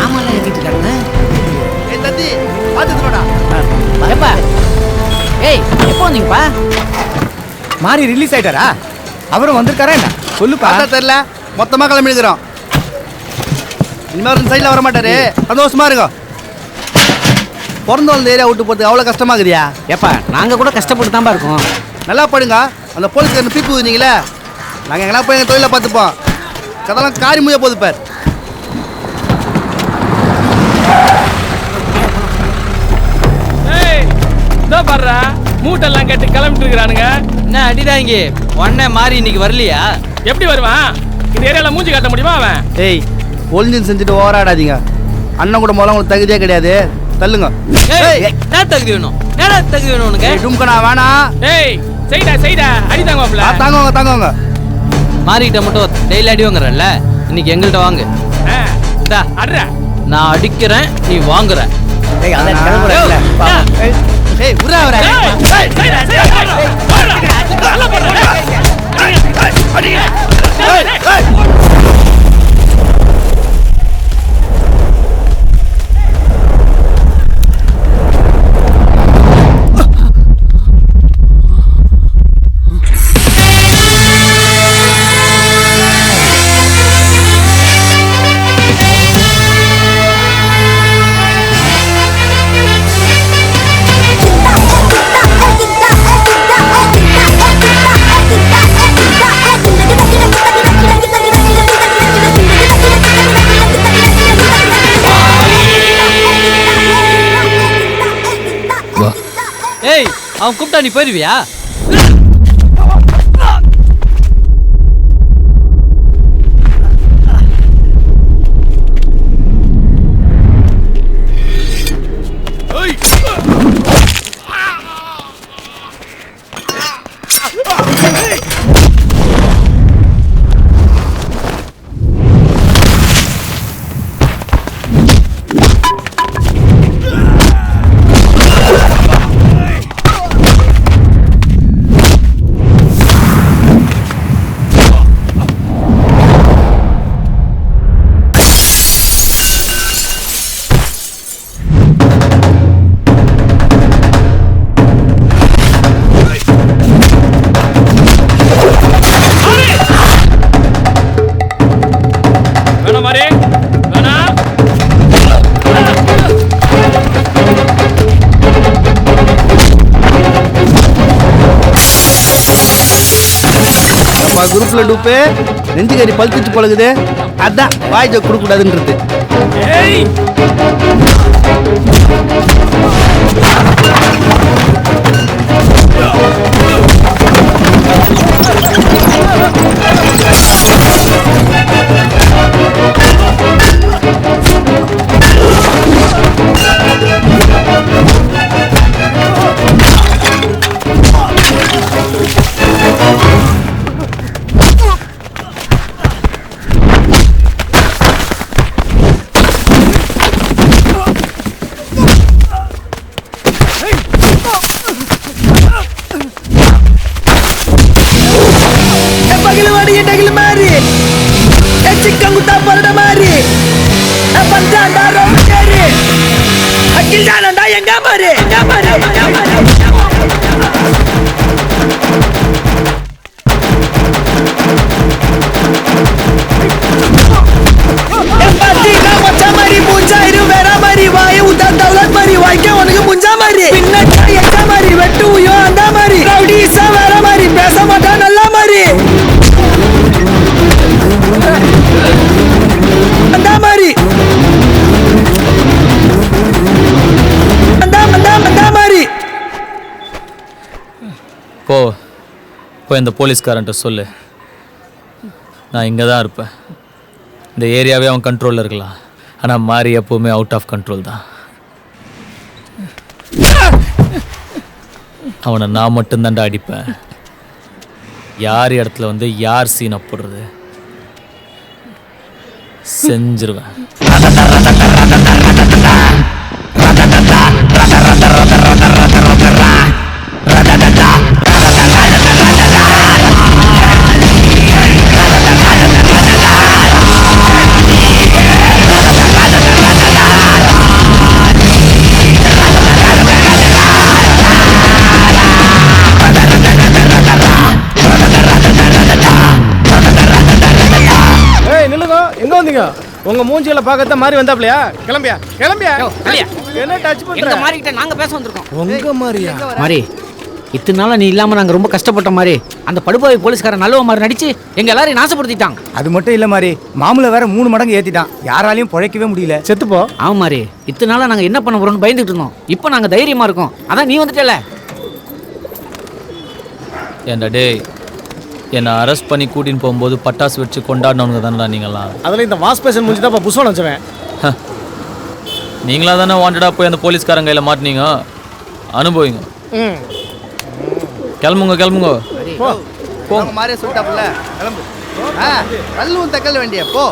சாமான்லாம் ஏத்திட்டு இருக்காங்க. ஏய் தம்பி பாத்துக்கடா. ஏப்பா ஏய் எப்போ வந்தீங்கப்பா? மாறி ரிலீஸ் ஆயிட்டாரா? அவரும் வந்திருக்காரா என்ன சொல்லுப்பா. பார்த்தா தெரியல, மொத்தமா கிளம்பிடுக்கிறோம். இனிமேல் சைடில் வர மாட்டாரு. சந்தோஷமா இருக்கும். பிறந்த வளர்ந்த ஏரியா விட்டு போகிறது அவ்வளோ கஷ்டமாக்குறியா? ஏப்பா நாங்கள் கூட கஷ்டப்பட்டு தான்ப்பா இருக்கோம். நல்லா படுங்க. அந்த போலீஸ்காரன் பீப்பு ஊதினீங்களே, நாங்கள் எங்கன்னா போய் எங்கள் தொழிலை பார்த்துப்போம். கதெல்லாம் காரி முடிய போகுது பார். இதோ பாடுறா, மூட்டெல்லாம் கட்டி கிளம்பிட்டு இருக்கிறானுங்க. என்ன அடிதாங்க உடனே மாறி இன்னைக்கு வரலையா? எப்படி வருவான்? இந்த ஏரியால மூஞ்சி காட்ட முடியுமா அவன்? ஏய் ஒளிஞ்சின்னு செஞ்சுட்டு ஓவராடாதீங்க. அண்ணன் கூட முதல்ல உங்களுக்கு தகுதியே கிடையாது. தள்ளுங்க. என்ன தகுதி வேணும்? என்ன தகுதி வேணும் உனக்கு? டும்கனா வேணாம். ஏய் செய்டா அடிதாங்க மாப்ள. தாங்குவாங்க. மாறிக்கிட்ட மட்டும் டெய்லி அடி வாங்குறல்ல, இன்னைக்கு எங்கள்கிட்ட வாங்கு. இந்தா அட்றா. நான் அடிக்கிறேன், நீ வாங்குற. ஏய் அதான் கிளம்புறேன்ல. ஏய் உரா வரா. ஏய் அவன் கூப்பிட்டா நீ போயிருவியா? குரூப்ல டூப்பு நெஞ்சுக்கறி பழுத்துச்சு பழகுது. அதான் வாய் ஜோக் கொடுக்க கூடாதுன்றது. இப்போ இந்த போலீஸ்காரன்ட்ட சொல்லு, நான் இங்கே தான் இருப்பேன். இந்த ஏரியாவே அவன் கண்ட்ரோலில் இருக்கலாம், ஆனால் மாறி எப்போவுமே அவுட் ஆஃப் கண்ட்ரோல் தான். அவனை நான் மட்டும்தான்டா அடிப்பேன். யார் இடத்துல வந்து யார் சீனை போடுறது செஞ்சிருவேன். உங்க மூஞ்சிகளை பார்க்கத்தான் மாதிரி வந்தாப்லையா? கிளம்பியா கிளம்பியா? யோ, வெளிய. என்ன டச் எங்க பண்ற? மாறிக்கிட்ட நாங்க பேச வந்திருக்கோம். உங்க மாதிரியா? மாறி இத்தனை நாளா நீ இல்லாம நாங்க ரொம்ப கஷ்டப்பட்ட மாதிரி அந்த படுபாவி போலீஸ்காரன் நல்லவ மாதிரி நடிச்சு எங்க எல்லாரையும் நாசப்படுத்திட்டான். அது மட்டும் இல்லை மாதிரி மாமூல வேற 3 மடங்கு ஏற்றிட்டான். யாராலையும் பிழைக்கவே முடியல. செத்துப்போ. ஆமா மாறி இத்தனை நாளா நாங்க என்ன பண்ண போறோம்னு பயந்துட்டு இருந்தோம். இப்போ நாங்க தைரியமா இருக்கோம். அதான் நீ வந்துட்டல. ஏன்டா டேய், என்னை அரெஸ்ட் பண்ணி கூட்டின்னு போகும்போது பட்டாசு வச்சு கொண்டாடினவங்க தானடா நீங்களாம். அதுல இந்த வாஷ் பேஷன் முடிஞ்சு தான் புஷ்வான் வச்சவன். நீங்களா தானே வாண்டடா போய் அந்த போலீஸ்காரங்க கையில் மாட்டினீங்க. அனுபவிங்க. கிளம்புங்க கிளம்புங்க. அவங்க மாதிரியே சொல்லிட்டாப்புல கிளம்பு. கல்லும் தக்கல் வேண்டிய போ.